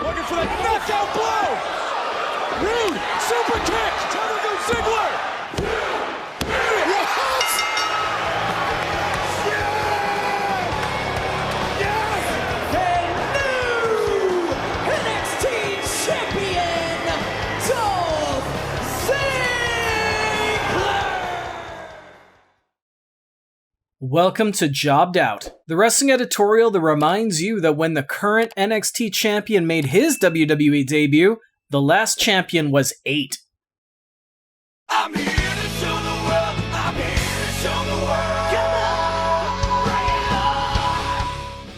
Looking for that knockout blow. Rude super kick. Trying to go Ziggler. Yes! Yes! The new NXT Champion, Dolph Ziggler! Welcome to Jobbed Out, the wrestling editorial that reminds you that when the current NXT champion made his WWE debut, the last champion was 8. I'm here to show the world. I'm here to show the world. Come on, bring it on.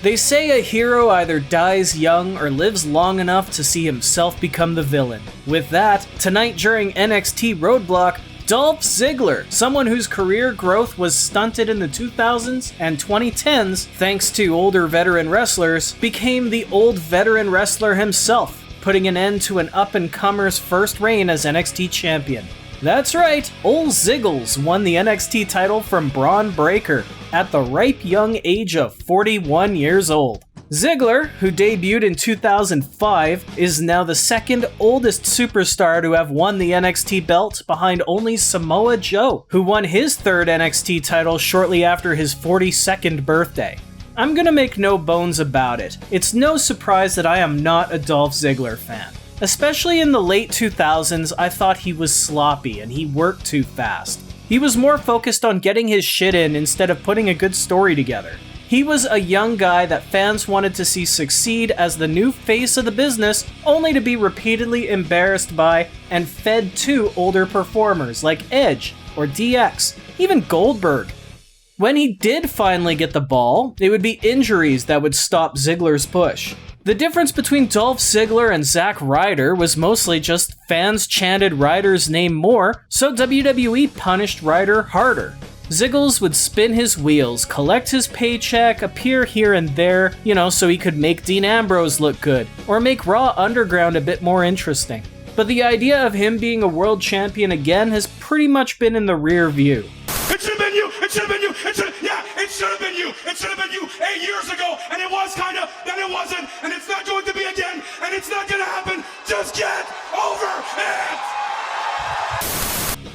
They say a hero either dies young or lives long enough to see himself become the villain. With that, tonight during NXT Roadblock, Dolph Ziggler, someone whose career growth was stunted in the 2000s and 2010s thanks to older veteran wrestlers, became the old veteran wrestler himself, putting an end to an up-and-comer's first reign as NXT champion. That's right, Old Ziggles won the NXT title from Bron Breakker at the ripe young age of 41 years old. Ziggler, who debuted in 2005, is now the second oldest superstar to have won the NXT belt behind only Samoa Joe, who won his third NXT title shortly after his 42nd birthday. I'm gonna make no bones about it. It's no surprise that I am not a Dolph Ziggler fan. Especially in the late 2000s, I thought he was sloppy and he worked too fast. He was more focused on getting his shit in instead of putting a good story together. He was a young guy that fans wanted to see succeed as the new face of the business, only to be repeatedly embarrassed by and fed to older performers like Edge or DX, even Goldberg. When he did finally get the ball, it would be injuries that would stop Ziggler's push. The difference between Dolph Ziggler and Zack Ryder was mostly just fans chanted Ryder's name more, so WWE punished Ryder harder. Ziggles would spin his wheels, collect his paycheck, appear here and there, so he could make Dean Ambrose look good, or make Raw Underground a bit more interesting. But the idea of him being a world champion again has pretty much been in the rear view. It should have been you. It should have been you. It should have been you. It should have been you 8 years ago, and it was kinda, then it wasn't, and it's not going to be again, and it's not gonna happen. Just get over it.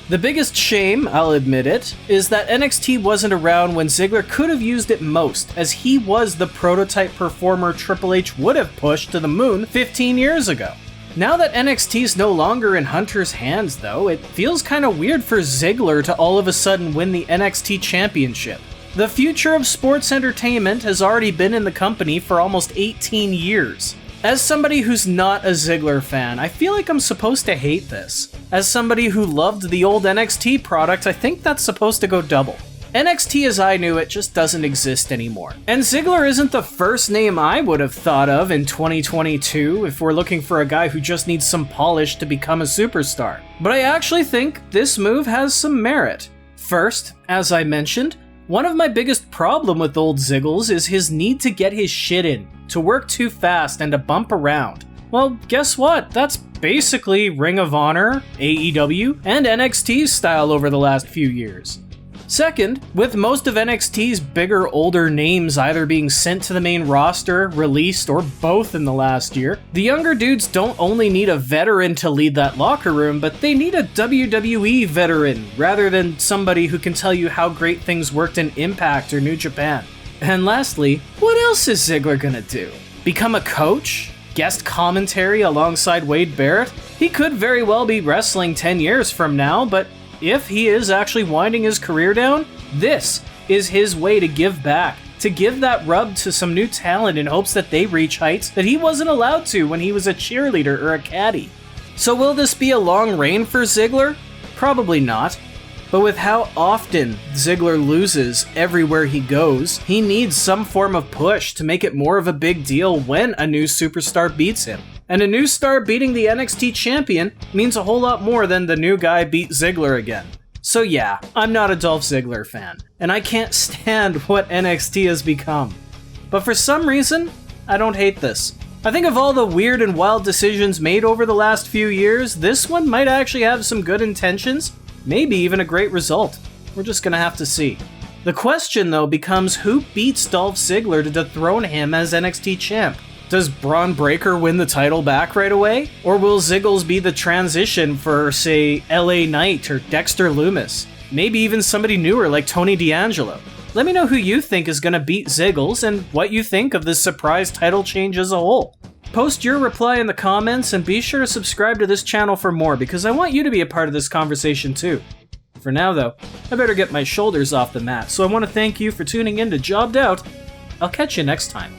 The biggest shame, I'll admit it, is that NXT wasn't around when Ziggler could have used it most, as he was the prototype performer Triple H would have pushed to the moon 15 years ago. Now that NXT's no longer in Hunter's hands, though, it feels kinda weird for Ziggler to all of a sudden win the NXT Championship. The future of sports entertainment has already been in the company for almost 18 years. As somebody who's not a Ziggler fan, I feel like I'm supposed to hate this. As somebody who loved the old NXT product, I think that's supposed to go double. NXT as I knew it just doesn't exist anymore. And Ziggler isn't the first name I would have thought of in 2022 if we're looking for a guy who just needs some polish to become a superstar. But I actually think this move has some merit. First, as I mentioned, one of my biggest problem with old Ziggles is his need to get his shit in, to work too fast and to bump around. Well, guess what? That's basically Ring of Honor, AEW, and NXT's style over the last few years. Second, with most of NXT's bigger, older names either being sent to the main roster, released, or both in the last year, the younger dudes don't only need a veteran to lead that locker room, but they need a WWE veteran, rather than somebody who can tell you how great things worked in Impact or New Japan. And lastly, what else is Ziggler gonna do? Become a coach? Guest commentary alongside Wade Barrett? He could very well be wrestling 10 years from now, but if he is actually winding his career down, this is his way to give back, to give that rub to some new talent in hopes that they reach heights that he wasn't allowed to when he was a cheerleader or a caddy. So will this be a long reign for Ziggler? Probably not. But with how often Ziggler loses everywhere he goes, he needs some form of push to make it more of a big deal when a new superstar beats him. And a new star beating the NXT champion means a whole lot more than the new guy beat Ziggler again. So yeah, I'm not a Dolph Ziggler fan, and I can't stand what NXT has become. But for some reason, I don't hate this. I think of all the weird and wild decisions made over the last few years, this one might actually have some good intentions, maybe even a great result. We're just gonna have to see. The question though becomes who beats Dolph Ziggler to dethrone him as NXT champ? Does Braun Breaker win the title back right away? Or will Ziggles be the transition for, say, LA Knight or Dexter Lumis? Maybe even somebody newer like Tony D'Angelo. Let me know who you think is going to beat Ziggles and what you think of this surprise title change as a whole. Post your reply in the comments and be sure to subscribe to this channel for more because I want you to be a part of this conversation too. For now though, I better get my shoulders off the mat, so I want to thank you for tuning in to Jobbed Out. I'll catch you next time.